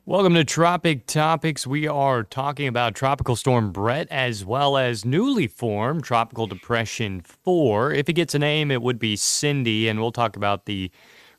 Welcome to Tropic Topics. We are talking about Tropical Storm Brett as well as newly formed Tropical Depression 4. If it gets a name, it would be Cindy, and we'll talk about the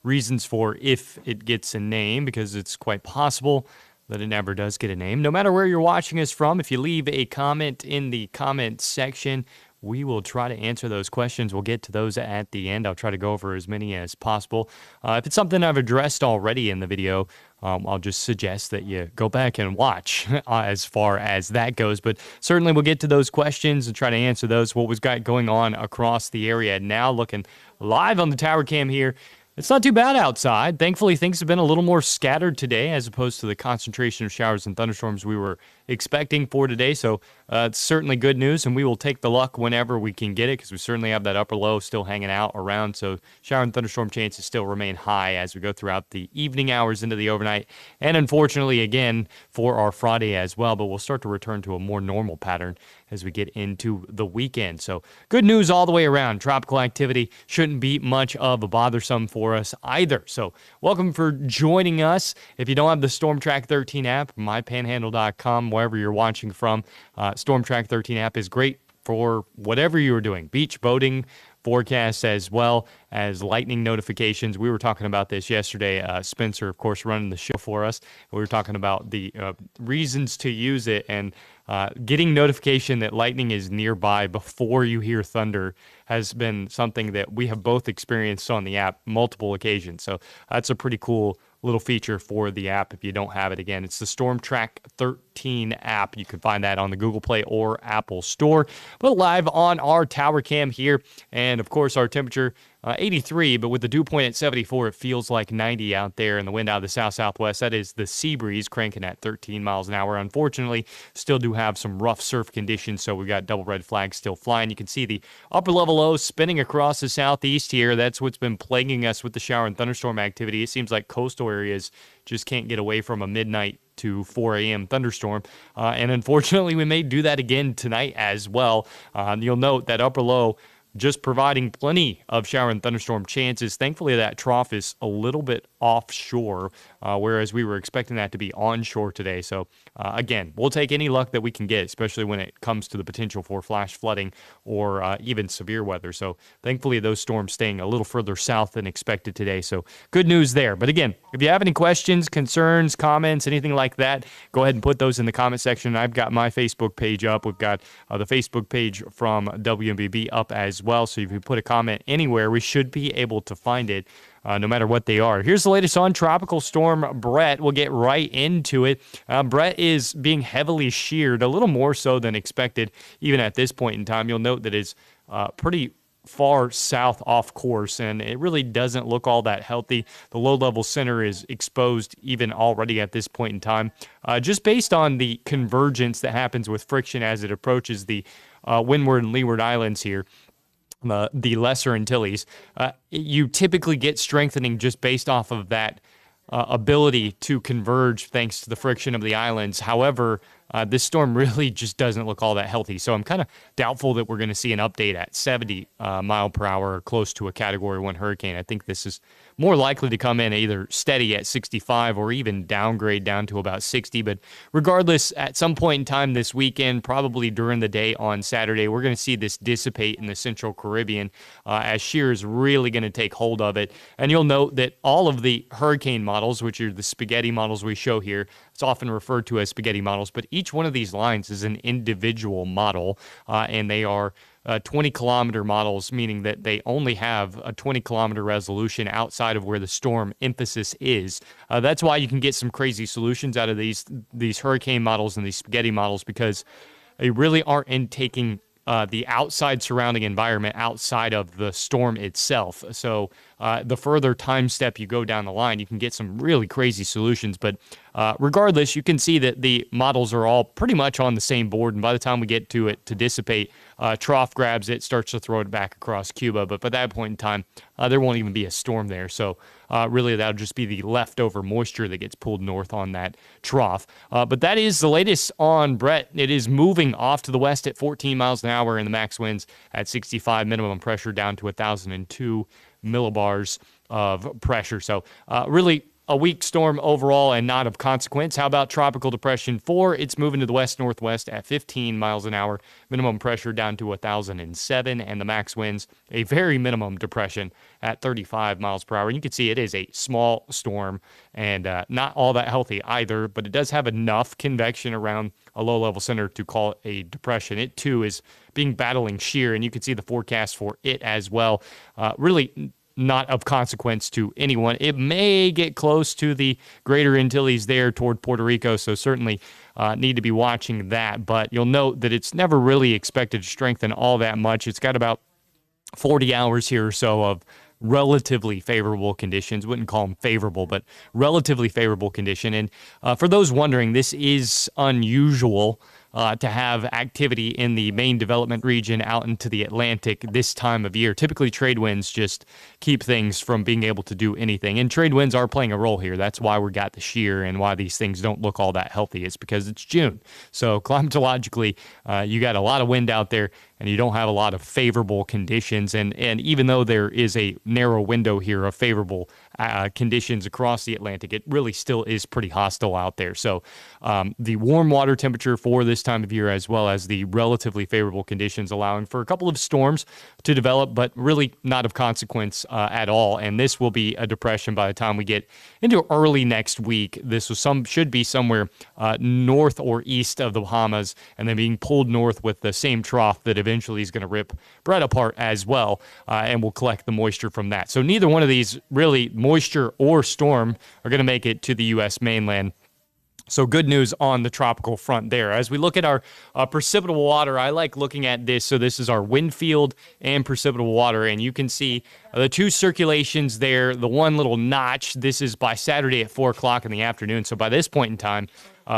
reasons for if it gets a name because it's quite possible that it never does get a name. No matter where you're watching us from, if you leave a comment in the comment section, we will try to answer those questions. We'll get to those at the end. I'll try to go over as many as possible. If it's something I've addressed already in the video, I'll just suggest that you go back and watch as far as that goes. But certainly we'll get to those questions and try to answer those. What was going on across the area now, looking live on the tower cam here. It's not too bad outside. Thankfully, things have been a little more scattered today as opposed to the concentration of showers and thunderstorms we were expecting for today. So it's certainly good news, and we will take the luck whenever we can get it because we certainly have that upper low still hanging out around. So shower and thunderstorm chances still remain high as we go throughout the evening hours into the overnight. And unfortunately, again, for our Friday as well, but we'll start to return to a more normal pattern as we get into the weekend. So good news all the way around. Tropical activity shouldn't be much of a bothersome for us either. So welcome for joining us. If you don't have the Storm Track 13 app, mypanhandle.com, wherever you're watching from, Storm Track 13 app is great for whatever you are doing. Beach, boating, forecasts, as well as lightning notifications. We were talking about this yesterday. Spencer, of course, running the show for us. We were talking about the reasons to use it, and getting notification that lightning is nearby before you hear thunder has been something that we have both experienced on the app multiple occasions. So that's a pretty cool little feature for the app if you don't have it. Again, it's the Storm Track 13 app. You can find that on the Google Play or Apple Store. But live on our tower cam here, and of course our temperature 83, but with the dew point at 74, it feels like 90 out there, and the wind out of the south-southwest. That is the sea breeze cranking at 13 miles an hour. Unfortunately, still do have some rough surf conditions, so we've got double red flags still flying. You can see the upper level lows spinning across the southeast here. That's what's been plaguing us with the shower and thunderstorm activity. It seems like coastal areas just can't get away from a midnight to 4 a.m. thunderstorm. And unfortunately, we may do that again tonight as well. You'll note that upper low just providing plenty of shower and thunderstorm chances. Thankfully, that trough is a little bit offshore, whereas we were expecting that to be onshore today. So, again, we'll take any luck that we can get, especially when it comes to the potential for flash flooding or even severe weather. So, thankfully, those storms staying a little further south than expected today. So, good news there. But again, if you have any questions, concerns, comments, anything like that, go ahead and put those in the comment section. I've got my Facebook page up. We've got the Facebook page from WMBB up as well. So if you put a comment anywhere, we should be able to find it no matter what they are. Here's the latest on Tropical Storm Brett. We'll get right into it. Brett is being heavily sheared, a little more so than expected, even at this point in time. You'll note that it's pretty far south off course, and it really doesn't look all that healthy. The low-level center is exposed even already at this point in time, just based on the convergence that happens with friction as it approaches the Windward and Leeward Islands here. The Lesser Antilles, you typically get strengthening just based off of that ability to converge thanks to the friction of the islands. However, this storm really just doesn't look all that healthy. So I'm kind of doubtful that we're going to see an update at 70 mile per hour or close to a Category 1 hurricane. I think this is more likely to come in either steady at 65 or even downgrade down to about 60. But regardless, at some point in time this weekend, probably during the day on Saturday, we're going to see this dissipate in the Central Caribbean as shear is really going to take hold of it. And you'll note that all of the hurricane models, which are the spaghetti models we show here, it's often referred to as spaghetti models, but each one of these lines is an individual model, and they are 20-kilometer models, meaning that they only have a 20-kilometer resolution outside of where the storm emphasis is. That's why you can get some crazy solutions out of these hurricane models and these spaghetti models, because they really aren't taking the outside surrounding environment outside of the storm itself. So the further time step you go down the line, you can get some really crazy solutions. But regardless, you can see that the models are all pretty much on the same board. And by the time we get to it to dissipate, trough grabs it, starts to throw it back across Cuba. But by that point in time, there won't even be a storm there. So really, that'll just be the leftover moisture that gets pulled north on that trough. But that is the latest on Brett. It is moving off to the west at 14 miles an hour, and the max winds at 65, minimum pressure down to 1,002 millibars of pressure. So really a weak storm overall and not of consequence. How about Tropical Depression 4? It's moving to the west-northwest at 15 miles an hour. Minimum pressure down to 1,007, and the max winds, a very minimum depression at 35 miles per hour. And you can see it is a small storm and not all that healthy either, but it does have enough convection around a low-level center to call it a depression. It, too, is being battling shear, and you can see the forecast for it as well. Really not of consequence to anyone. It may get close to the greater Antilles there toward Puerto Rico, so certainly need to be watching that. But you'll note that it's never really expected to strengthen all that much. It's got about 40 hours here or so of relatively favorable conditions. Wouldn't call them favorable, but relatively favorable condition. And for those wondering, this is unusual to have activity in the main development region out into the Atlantic this time of year. Typically, trade winds just keep things from being able to do anything. And trade winds are playing a role here. That's why we got the shear and why these things don't look all that healthy. It's because it's June. So climatologically, you got a lot of wind out there, and you don't have a lot of favorable conditions. And even though there is a narrow window here of favorable conditions across the Atlantic, it really still is pretty hostile out there. So the warm water temperature for this time of year, as well as the relatively favorable conditions, allowing for a couple of storms to develop, but really not of consequence at all. And this will be a depression by the time we get into early next week. This was should be somewhere north or east of the Bahamas, and then being pulled north with the same trough that eventually is going to rip Brett apart as well, and we'll collect the moisture from that. So neither one of these, really, moisture or storm, are going to make it to the U.S. mainland. So good news on the tropical front there. As we look at our precipitable water, I like looking at this. So this is our wind field and precipitable water, and you can see the two circulations there, the one little notch. This is by Saturday at 4 o'clock in the afternoon. So by this point in time,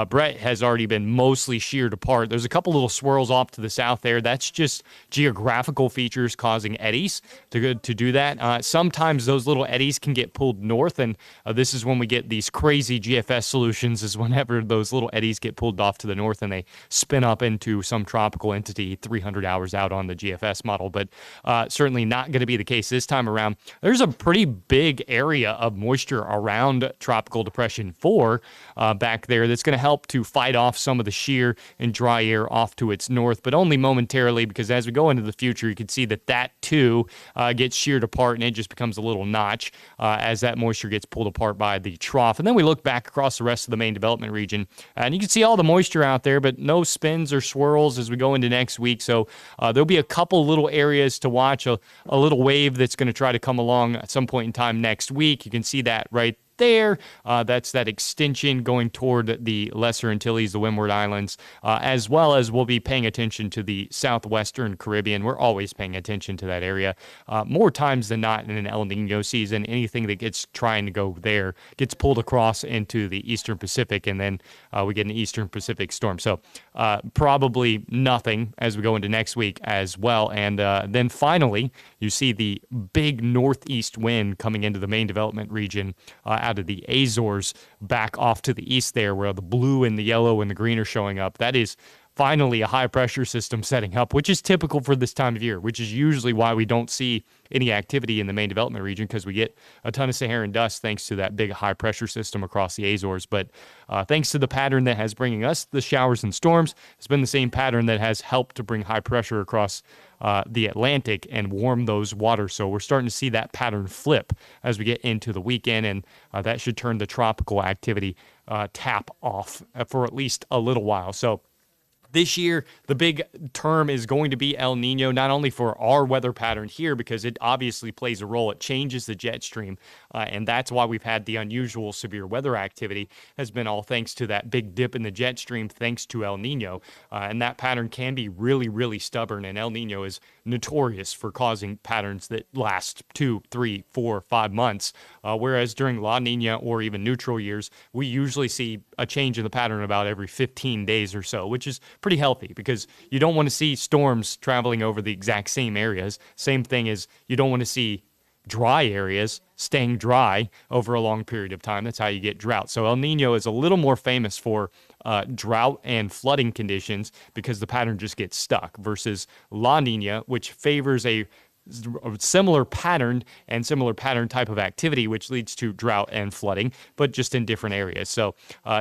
Brett has already been mostly sheared apart. There's a couple little swirls off to the south there. That's just geographical features causing eddies to do that. Sometimes those little eddies can get pulled north, and this is when we get these crazy GFS solutions, is whenever those little eddies get pulled off to the north and they spin up into some tropical entity 300 hours out on the GFS model. But certainly not going to be the case this time around. There's a pretty big area of moisture around Tropical Depression 4 back there that's going to help to fight off some of the shear and dry air off to its north, but only momentarily, because as we go into the future, you can see that too gets sheared apart, and it just becomes a little notch as that moisture gets pulled apart by the trough. And then we look back across the rest of the main development region, and you can see all the moisture out there, but no spins or swirls as we go into next week. So there'll be a couple little areas to watch, a little wave that's going to try to come along at some point in time next week. You can see that right there. That's that extension going toward the Lesser Antilles, the Windward Islands, as well as we'll be paying attention to the southwestern Caribbean. We're always paying attention to that area. More times than not in an El Nino season, anything that gets trying to go there gets pulled across into the Eastern Pacific, and then we get an Eastern Pacific storm. So probably nothing as we go into next week as well. And then finally, you see the big northeast wind coming into the main development region out of the Azores back off to the east there, where the blue and the yellow and the green are showing up. That is finally a high pressure system setting up, which is typical for this time of year, which is usually why we don't see any activity in the main development region, because we get a ton of Saharan dust thanks to that big high pressure system across the Azores. But thanks to the pattern that has bringing us the showers and storms, it's been the same pattern that has helped to bring high pressure across the Atlantic and warm those waters. So we're starting to see that pattern flip as we get into the weekend, and that should turn the tropical activity tap off for at least a little while. So this year, the big term is going to be El Nino, not only for our weather pattern here, because it obviously plays a role. It changes the jet stream, and that's why we've had the unusual severe weather activity, has been all thanks to that big dip in the jet stream, thanks to El Nino. And that pattern can be really, really stubborn, and El Nino is notorious for causing patterns that last 2, 3, 4, 5 months, whereas during La Nina or even neutral years, we usually see a change in the pattern about every 15 days or so, which is pretty healthy, because you don't want to see storms traveling over the exact same areas. Same thing as you don't want to see dry areas staying dry over a long period of time. That's how you get drought. So El Nino is a little more famous for drought and flooding conditions, because the pattern just gets stuck, versus La Nina, which favors a a similar pattern and similar pattern type of activity, which leads to drought and flooding, but just in different areas. So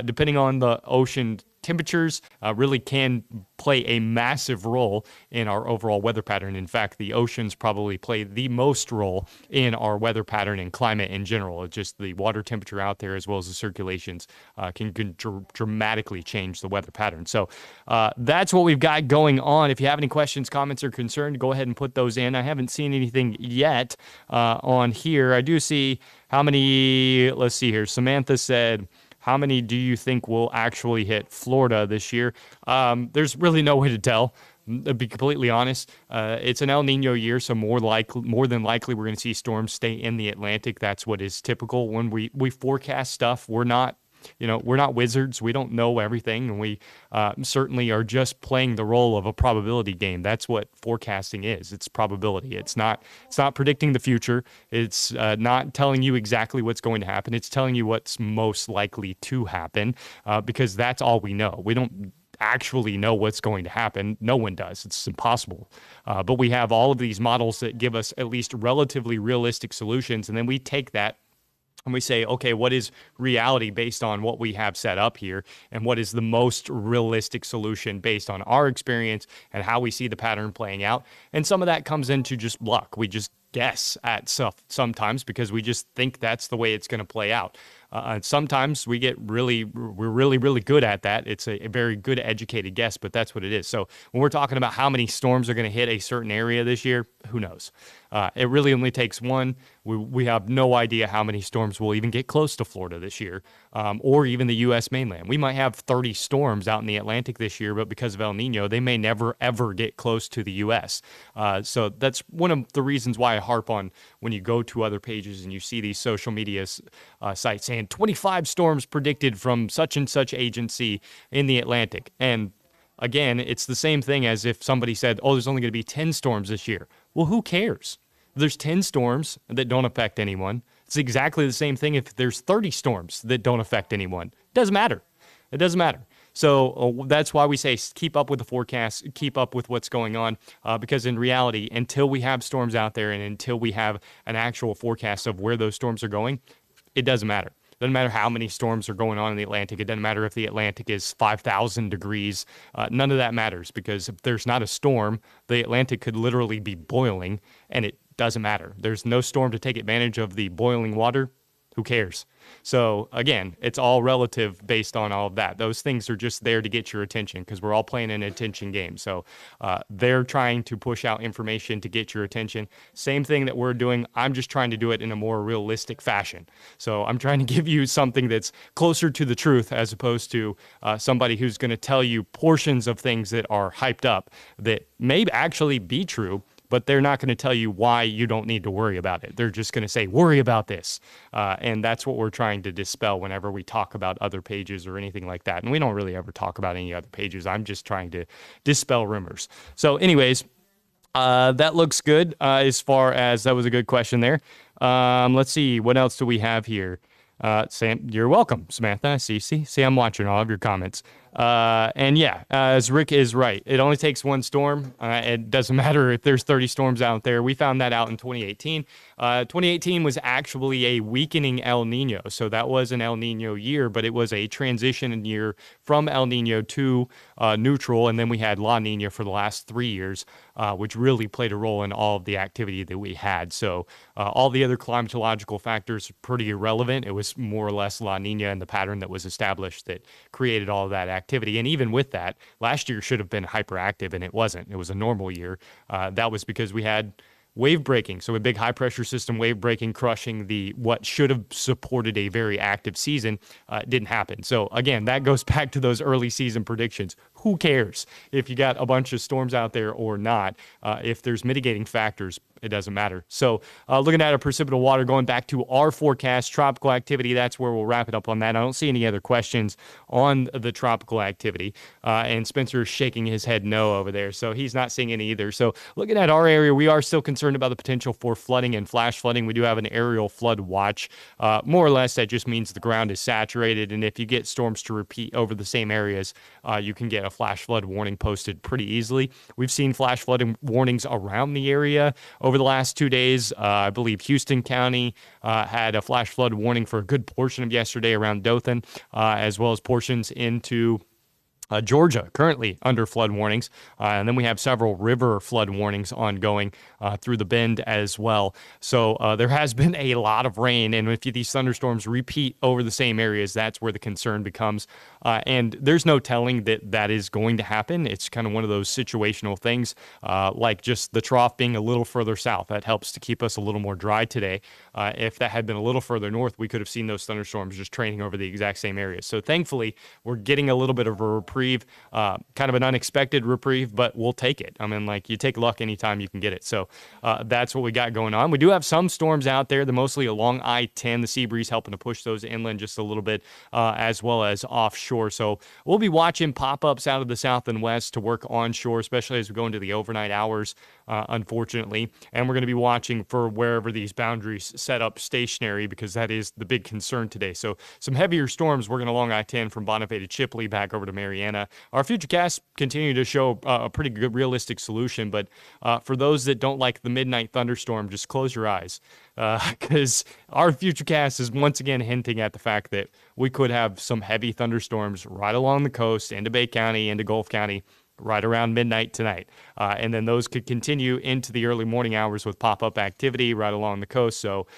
depending on the ocean temperatures really can play a massive role in our overall weather pattern. In fact, the oceans probably play the most role in our weather pattern and climate in general. It's just the water temperature out there as well as the circulations can dramatically change the weather pattern. So that's what we've got going on. If you have any questions, comments, or concerns, go ahead and put those in. I haven't seen anything yet on here. I do see how many, let's see here. Samantha said, how many do you think will actually hit Florida this year? There's really no way to tell. To be completely honest, it's an El Nino year, so more than likely we're going to see storms stay in the Atlantic. That's what is typical when we forecast stuff. We're not wizards. We don't know everything, and we certainly are just playing the role of a probability game. That's what forecasting is. It's probability. It's not predicting the future. It's not telling you exactly what's going to happen. It's telling you what's most likely to happen because that's all we know. We don't actually know what's going to happen. No one does. It's impossible. But we have all of these models that give us at least relatively realistic solutions, and then we take that and we say, okay, what is reality based on what we have set up here? And what is the most realistic solution based on our experience and how we see the pattern playing out? And some of that comes into just luck. We just guess at stuff sometimes because we just think that's the way it's going to play out. Sometimes we're really good at that. It's a very good educated guess, but that's what it is. So when we're talking about how many storms are going to hit a certain area this year, who knows? It really only takes one. We have no idea how many storms will even get close to Florida this year, or even the U.S. mainland. We might have 30 storms out in the Atlantic this year, but because of El Nino, they may never, ever get close to the U.S. So that's one of the reasons why I harp on when you go to other pages and you see these social media sites saying 25 storms predicted from such and such agency in the Atlantic. And again, it's the same thing as if somebody said, oh, there's only going to be 10 storms this year. Well, who cares? There's 10 storms that don't affect anyone. It's exactly the same thing if there's 30 storms that don't affect anyone. It doesn't matter. It doesn't matter. So that's why we say keep up with the forecast, keep up with what's going on, because in reality, until we have storms out there and until we have an actual forecast of where those storms are going, it doesn't matter. It doesn't matter how many storms are going on in the Atlantic. It doesn't matter if the Atlantic is 5,000 degrees. None of that matters because if there's not a storm, the Atlantic could literally be boiling, and it doesn't matter. There's no storm to take advantage of the boiling water. Who cares? So again, it's all relative based on all of that. Those things are just there to get your attention because we're all playing an attention game. So they're trying to push out information to get your attention. Same thing that we're doing. I'm just trying to do it in a more realistic fashion. So I'm trying to give you something that's closer to the truth as opposed to somebody who's going to tell you portions of things that are hyped up that may actually be true, but they're not going to tell you why you don't need to worry about it. They're just going to say, worry about this. And that's what we're trying to dispel whenever we talk about other pages or anything like that. And we don't really ever talk about any other pages. I'm just trying to dispel rumors. So anyways, that looks good as far as that was a good question there. Let's see. What else do we have here? Sam, you're welcome, Samantha. See, I'm watching all of your comments. And yeah, as Rick is right, it only takes one storm. It doesn't matter if there's 30 storms out there. We found that out in 2018. 2018 was actually a weakening El Nino. So that was an El Nino year, but it was a transition year from El Nino to neutral. And then we had La Nina for the last 3 years, which really played a role in all of the activity that we had. So all the other climatological factors are pretty irrelevant. It was more or less La Nina and the pattern that was established that created all of that activity. And even with that, last year should have been hyperactive, and it wasn't. It was a normal year. That was because we had wave breaking. So a big high pressure system wave breaking, crushing what should have supported a very active season. Didn't happen. So again, that goes back to those early season predictions. Who cares if you got a bunch of storms out there or not? If there's mitigating factors, it doesn't matter. So looking at a precipitable water, going back to our forecast, tropical activity, that's where we'll wrap it up on that. I don't see any other questions on the tropical activity. And Spencer is shaking his head no over there. So he's not seeing any either. So looking at our area, we are still concerned about the potential for flooding and flash flooding. We do have an aerial flood watch. More or less, that just means the ground is saturated. And if you get storms to repeat over the same areas, you can get a a flash flood warning posted pretty easily. We've seen flash flood warnings around the area over the last 2 days. I believe Houston County had a flash flood warning for a good portion of yesterday around Dothan, as well as portions into Georgia, currently under flood warnings. And then we have several river flood warnings ongoing through the Bend as well. So there has been a lot of rain. And if these thunderstorms repeat over the same areas, that's where the concern becomes. And there's no telling that that is going to happen. It's kind of one of those situational things, like just the trough being a little further south. That helps to keep us a little more dry today. If that had been a little further north, we could have seen those thunderstorms just training over the exact same areas. So thankfully, we're getting a little bit of a reprieve, kind of an unexpected reprieve, but we'll take it. I mean, like, you take luck anytime you can get it. So that's what we got going on. We do have some storms out there. They're mostly along I-10. The sea breeze helping to push those inland just a little bit, as well as offshore. So we'll be watching pop-ups out of the south and west to work onshore, especially as we go into the overnight hours, unfortunately. And we're going to be watching for wherever these boundaries set up stationary, because that is the big concern today. So some heavier storms working along I-10 from Bonifay to Chipley back over to Mariana. Our futurecasts continue to show a pretty good realistic solution, but for those that don't like the midnight thunderstorm, just close your eyes, because our futurecast is once again hinting at the fact that we could have some heavy thunderstorms right along the coast, into Bay County, into Gulf County, right around midnight tonight. And then those could continue into the early morning hours with pop-up activity right along the coast. So,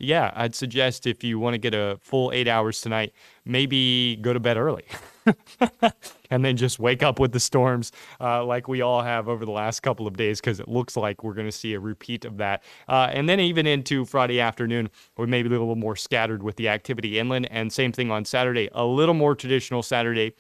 yeah, I'd suggest if you want to get a full 8 hours tonight, maybe go to bed early. And then just wake up with the storms like we all have over the last couple of days, because it looks like we're going to see a repeat of that. And then even into Friday afternoon, we may be a little more scattered with the activity inland. And same thing on Saturday, a little more traditional Saturday.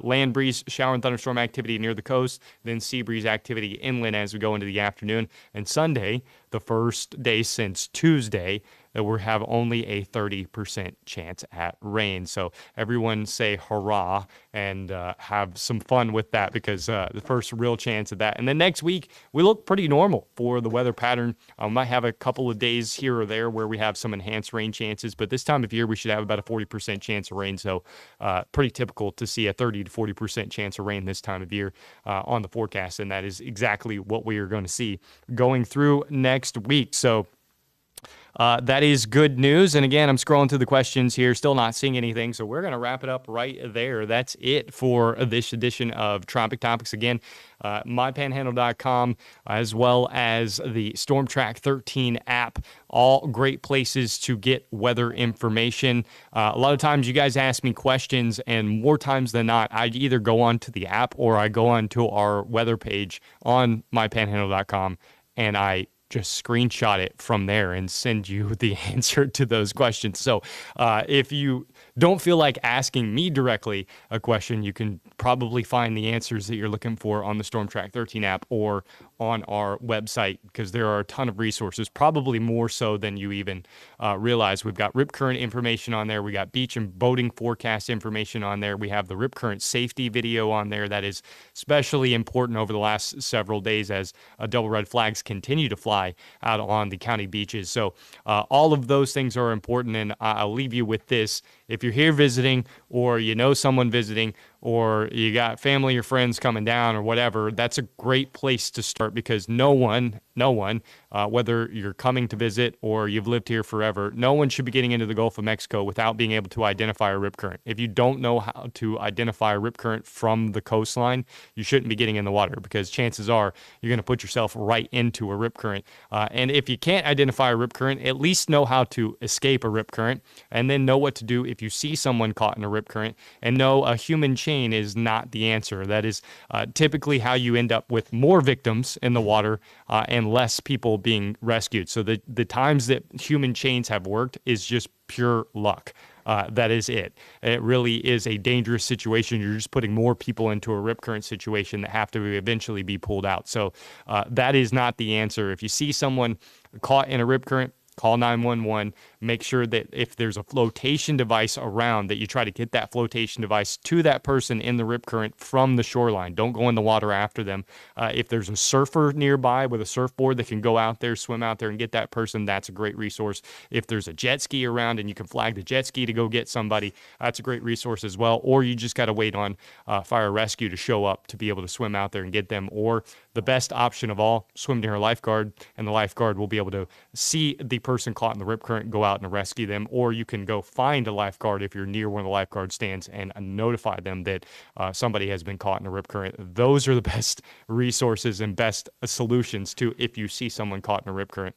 Land breeze, shower and thunderstorm activity near the coast, then sea breeze activity inland as we go into the afternoon. And Sunday, the first day since Tuesday, that we have only a 30% chance at rain. So everyone say hurrah and have some fun with that, because the first real chance of that. And then next week, we look pretty normal for the weather pattern. Might have a couple of days here or there where we have some enhanced rain chances, but this time of year, we should have about a 40% chance of rain. So pretty typical to see a 30 to 40% chance of rain this time of year on the forecast. And that is exactly what we are going to see going through next week. So that is good news. And again, I'm scrolling through the questions here, still not seeing anything. So we're going to wrap it up right there. That's it for this edition of Tropic Topics. Again, mypanhandle.com, as well as the Storm Track 13 app, all great places to get weather information. A lot of times you guys ask me questions, and more times than not, I either go on to the app or I go on to our weather page on mypanhandle.com, and I just screenshot it from there and send you the answer to those questions. So if you don't feel like asking me directly a question, you can probably find the answers that you're looking for on the Storm Track 13 app or on our website, because there are a ton of resources, probably more so than you even realize. We've got rip current information on there. We got beach and boating forecast information on there. We have the rip current safety video on there that is especially important over the last several days as double red flags continue to fly out on the county beaches. So all of those things are important, and I'll leave you with this. If you're here visiting, or you know someone visiting, or you got family or friends coming down or whatever, that's a great place to start, because no one, whether you're coming to visit or you've lived here forever, no one should be getting into the Gulf of Mexico without being able to identify a rip current. If you don't know how to identify a rip current from the coastline, you shouldn't be getting in the water, because chances are you're going to put yourself right into a rip current. And if you can't identify a rip current, at least know how to escape a rip current, and then know what to do if you see someone caught in a rip current, and know a human chain is not the answer. That is typically how you end up with more victims in the water and less people being rescued. So the times that human chains have worked is just pure luck. That is it. It really is a dangerous situation. You're just putting more people into a rip current situation that have to eventually be pulled out. So that is not the answer. If you see someone caught in a rip current, call 911. Make sure that if there's a flotation device around, that you try to get that flotation device to that person in the rip current from the shoreline. Don't go in the water after them. If there's a surfer nearby with a surfboard that can go out there, swim out there and get that person, that's a great resource. If there's a jet ski around and you can flag the jet ski to go get somebody, that's a great resource as well. Or you just got to wait on fire rescue to show up to be able to swim out there and get them. Or the best option of all, swim near a lifeguard, and the lifeguard will be able to see the person caught in the rip current, go out and rescue them. Or you can go find a lifeguard if you're near one of the lifeguard stands and notify them that somebody has been caught in a rip current. Those are the best resources and best solutions to if you see someone caught in a rip current.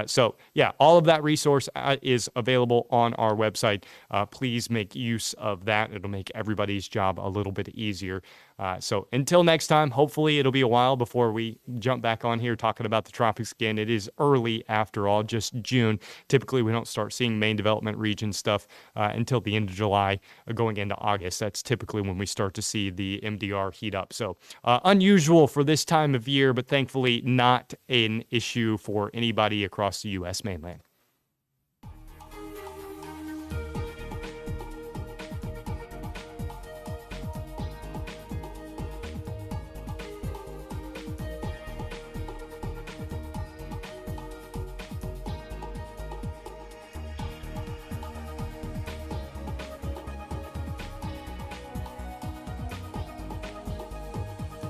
So yeah, all of that resource is available on our website. Please make use of that. It'll make everybody's job a little bit easier. So until next time, hopefully it'll be a while before we jump back on here talking about the tropics again. It is early after all, just June. Typically we don't start seeing main development region stuff until the end of July, going into August. That's typically when we start to see the MDR heat up. So unusual for this time of year, but thankfully not an issue for anybody across the U.S. mainland.